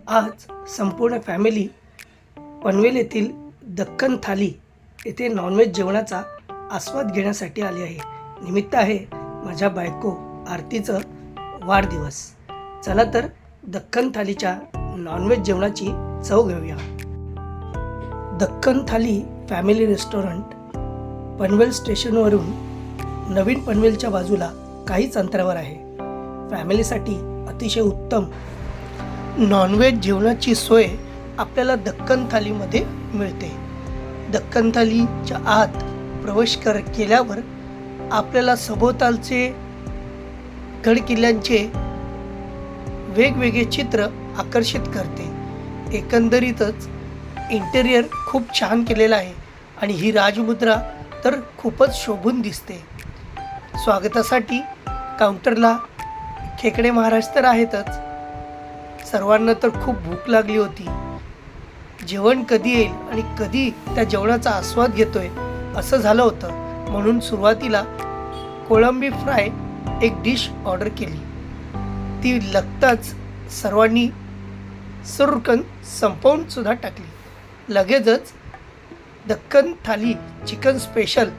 आज संपूर्ण फॅमिली पनवेल येथील दक्कन थाली येथे नॉनव्हेज जेवणाचा आस्वाद घेण्यासाठी आली आहे. निमित्त आहे माझ्या बायको आरतीचं वाढदिवस. चला तर दक्कन थालीच्या नॉनव्हेज जेवणाची चव घेऊया. दक्कन थाली फॅमिली रेस्टॉरंट पनवेल स्टेशनवरून नवीन पनवेलच्या बाजूला काहीच अंतरावर आहे. फॅमिलीसाठी अतिशय उत्तम नॉनव्हेज जेवणाची सोय आपल्याला दक्कन थालीमध्ये मिळते. दक्कन थालीच्या आत प्रवेश केल्यावर आपल्याला सभोवतालचे गडकिल्ल्यांचे वेगवेगळे चित्र आकर्षित करते. एकंदरीतच इंटेरियर खूप छान केलेलं आहे आणि ही राजमुद्रा तर खूपच शोभून दिसते. स्वागतासाठी काउंटरला खेकडे महाराज तर आहेतच. सर्वांना तर खूप भूक लागली होती. जेवण कधी येईल आणि कधी त्या जेवणाचा आस्वाद घेतोय असं झालं होतं. म्हणून सुरुवातीला कोळंबी फ्राय एक डिश ऑर्डर केली. ती लगताच सर्वांनी सुरकन संपवून सुद्धा टाकली. लगेचच दक्कन थाली चिकन स्पेशल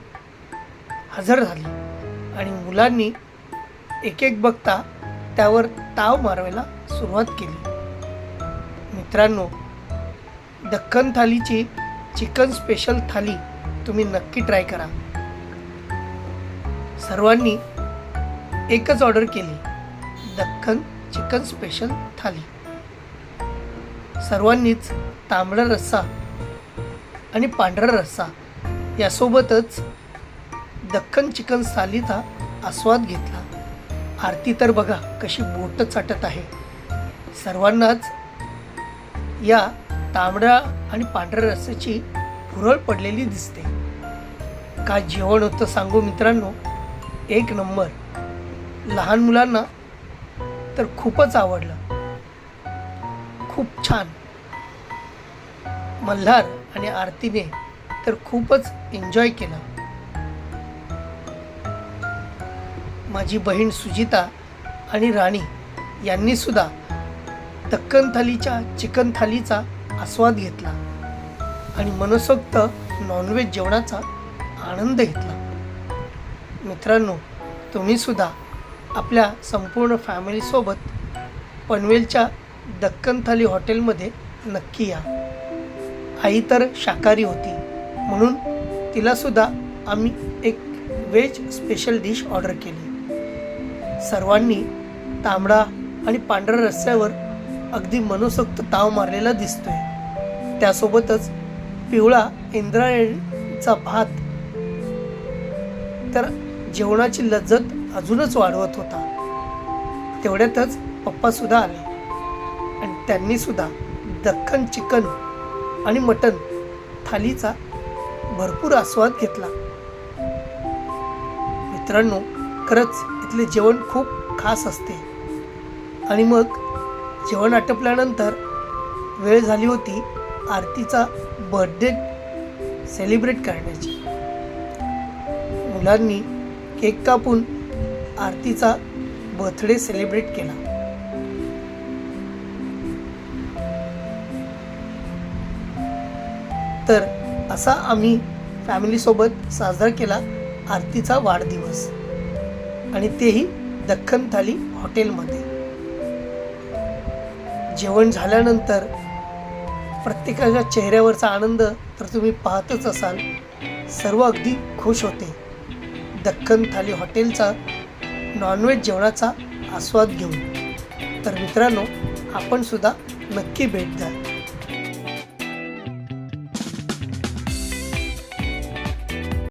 हजर झाली आणि मुलांनी एक एक बघता त्यावर ताव मारवायला सुरुवात केली. मित्रांनो, दक्कन थालीची चिकन स्पेशल थाली तुम्ही नक्की ट्राय करा. सर्वांनी एकच ऑर्डर केली, दक्कन चिकन स्पेशल थाली. सर्वांनीच तांबडा रस्सा आणि पांढरा रस्सा यासोबतच दक्कन चिकन थालीचा आस्वाद घेतला. आरती तर बघा कशी बोटं चाटत आहे. सर्वांनाच या तांबडा आणि पांढऱ्या रस्स्याची भुरळ पडलेली दिसते. काय जेवण होतं सांगू मित्रांनो, एक नंबर. लहान मुलांना तर खूपच आवडलं. खूप छान. मल्हार आणि आरतीने तर खूपच एन्जॉय केलं. माझी बहीण सुजिता आणि राणी यांनी सुद्धा दक्कन थालीच्या चिकन थालीचा आस्वाद घेतला आणि मनसोक्त नॉनव्हेज जेवणाचा आनंद घेतला. मित्रांनो, तुम्ही सुद्धा आपल्या संपूर्ण फॅमिलीसोबत पनवेलच्या दक्कन थाली हॉटेलमध्ये नक्की या. आई तर शाकाहारी होती म्हणून तिलासुद्धा आम्ही एक व्हेज स्पेशल डिश ऑर्डर केली. सर्वांनी तांबडा आणि पांढऱ्या रस्स्यावर अगदी मनसोक्त ताव मारलेला दिसतोय. त्यासोबतच पिवळा इंद्रायणीचा भात तर जेवणाची लज्जत अजूनच वाढवत होता. तेवढ्यातच पप्पासुद्धा आले आणि त्यांनीसुद्धा दक्कन चिकन आणि मटन थालीचा भरपूर आस्वाद घेतला. मित्रांनो, खरंच इथले जेवण खूप खास असते. आणि मग जेवण आटपल्यानंतर वेळ झाली होती आरतीचा बर्थडे सेलिब्रेट करण्याची. मुलांनी केक कापून आरतीचा बर्थडे सेलिब्रेट केला. तर असा आम्ही फॅमिलीसोबत साजरा केला आरतीचा वाढदिवस, आणि तेही दक्कन थाली हॉटेलमध्ये. जेवण झाल्यानंतर प्रत्येकाच्या चेहऱ्यावरचा आनंद तर तुम्ही पाहतच असाल. सर्व अगदी खुश होते दक्कन थाली हॉटेलचा नॉनव्हेज जेवणाचा आस्वाद घेऊन. तर मित्रांनो, आपण सुद्धा नक्की भेट द्या.